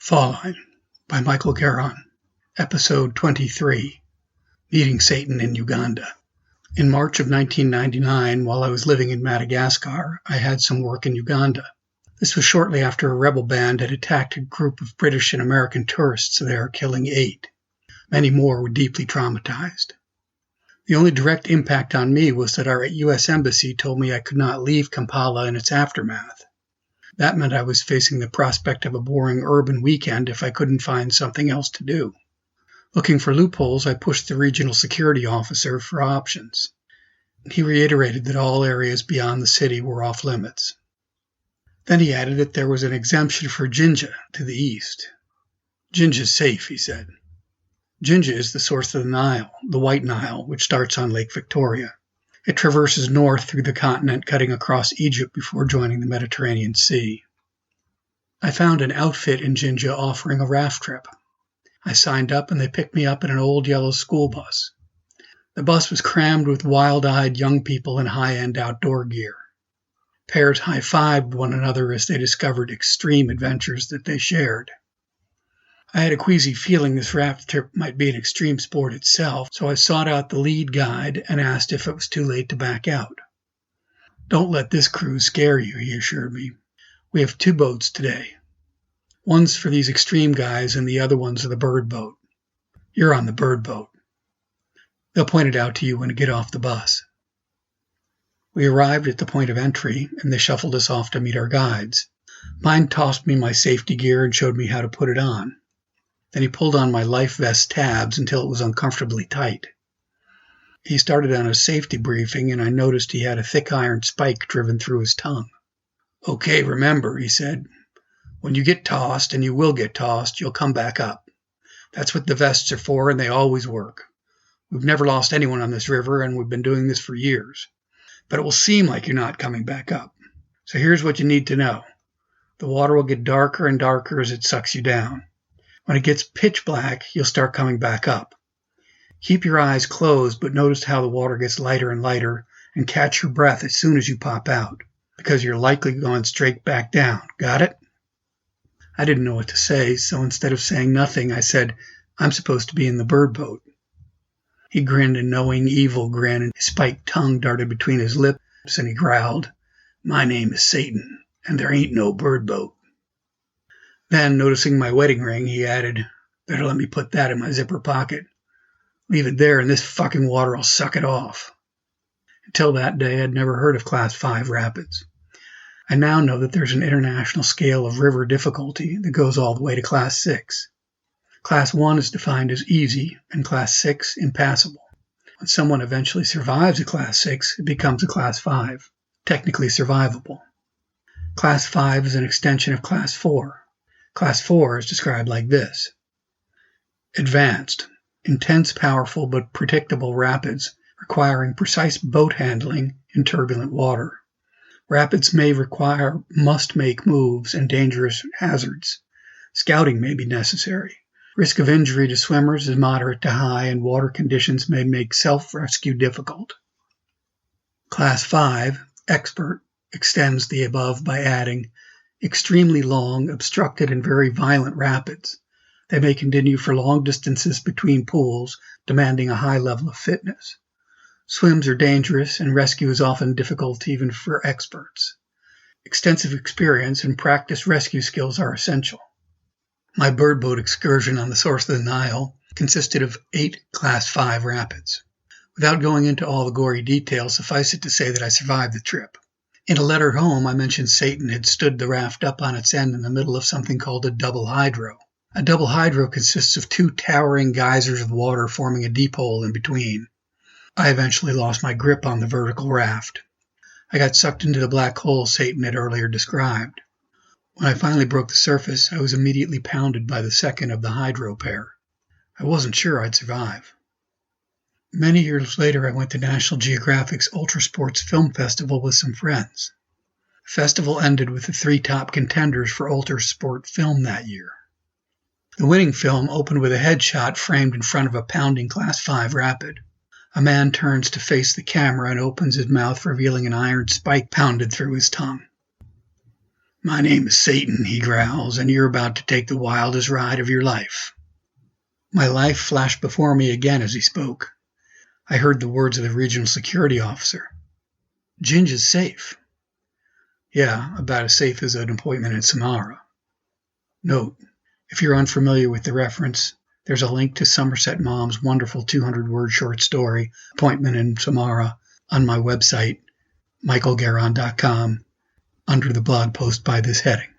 Fallout by Michael Garon, Episode 23, Meeting Satan in Uganda. In March of 1999, while I was living in Madagascar, I had some work in Uganda. This was shortly after a rebel band had attacked a group of British and American tourists there, killing 8. Many more were deeply traumatized. The only direct impact on me was that our U.S. Embassy told me I could not leave Kampala in its aftermath. That meant I was facing the prospect of a boring urban weekend if I couldn't find something else to do. Looking for loopholes, I pushed the regional security officer for options. He reiterated that all areas beyond the city were off limits. Then he added that there was an exemption for Jinja to the east. Jinja's safe, he said. Jinja is the source of the Nile, the White Nile, which starts on Lake Victoria. It traverses north through the continent, cutting across Egypt before joining the Mediterranean Sea. I found an outfit in Jinja offering a raft trip. I signed up and they picked me up in an old yellow school bus. The bus was crammed with wild-eyed young people in high-end outdoor gear. Pairs high-fived one another as they discovered extreme adventures that they shared. I had a queasy feeling this raft trip might be an extreme sport itself, so I sought out the lead guide and asked if it was too late to back out. "Don't let this cruise scare you," he assured me. "We have 2 boats today. One's for these extreme guys and the other one's the bird boat. You're on the bird boat. They'll point it out to you when you get off the bus." We arrived at the point of entry, and they shuffled us off to meet our guides. Mine tossed me my safety gear and showed me how to put it on. Then he pulled on my life vest tabs until it was uncomfortably tight. He started on a safety briefing, and I noticed he had a thick iron spike driven through his tongue. "Okay, remember," he said, "when you get tossed, and you will get tossed, you'll come back up. That's what the vests are for, and they always work. We've never lost anyone on this river, and we've been doing this for years. But it will seem like you're not coming back up. So here's what you need to know. The water will get darker and darker as it sucks you down. When it gets pitch black, you'll start coming back up. Keep your eyes closed, but notice how the water gets lighter and lighter, and catch your breath as soon as you pop out, because you're likely going straight back down. Got it?" I didn't know what to say, so instead of saying nothing, I said, "I'm supposed to be in the bird boat." He grinned a knowing, evil grin, and his spiked tongue darted between his lips, and he growled, "My name is Satan, and there ain't no bird boat." Then, noticing my wedding ring, he added, "Better let me put that in my zipper pocket. Leave it there, and this fucking water will suck it off." Until that day, I'd never heard of Class 5 rapids. I now know that there's an international scale of river difficulty that goes all the way to Class 6. Class 1 is defined as easy, and Class 6 impassable. When someone eventually survives a Class 6, it becomes a Class 5, technically survivable. Class 5 is an extension of Class 4. Class 4 is described like this. Advanced, intense, powerful, but predictable rapids requiring precise boat handling in turbulent water. Rapids may require must-make moves and dangerous hazards. Scouting may be necessary. Risk of injury to swimmers is moderate to high, and water conditions may make self-rescue difficult. Class 5, expert, extends the above by adding extremely long, obstructed, and very violent rapids. They may continue for long distances between pools, demanding a high level of fitness. Swims are dangerous, and rescue is often difficult even for experts. Extensive experience and practiced rescue skills are essential. My bird boat excursion on the source of the Nile consisted of 8 Class 5 rapids. Without going into all the gory details, suffice it to say that I survived the trip. In a letter home, I mentioned Satan had stood the raft up on its end in the middle of something called a double hydro. A double hydro consists of 2 towering geysers of water forming a deep hole in between. I eventually lost my grip on the vertical raft. I got sucked into the black hole Satan had earlier described. When I finally broke the surface, I was immediately pounded by the second of the hydro pair. I wasn't sure I'd survive. Many years later, I went to National Geographic's Ultra Sports Film Festival with some friends. The festival ended with the 3 top contenders for Ultra Sport film that year. The winning film opened with a headshot framed in front of a pounding Class 5 rapid. A man turns to face the camera and opens his mouth, revealing an iron spike pounded through his tongue. My name is Satan, he growls, and you're about to take the wildest ride of your life. My life flashed before me again as he spoke. I heard the words of the regional security officer. Ginge is safe. Yeah, about as safe as an appointment in Samara. Note, if you're unfamiliar with the reference, there's a link to Somerset Maugham's wonderful 200-word short story, Appointment in Samara, on my website, michaelgaron.com, under the blog post by this heading.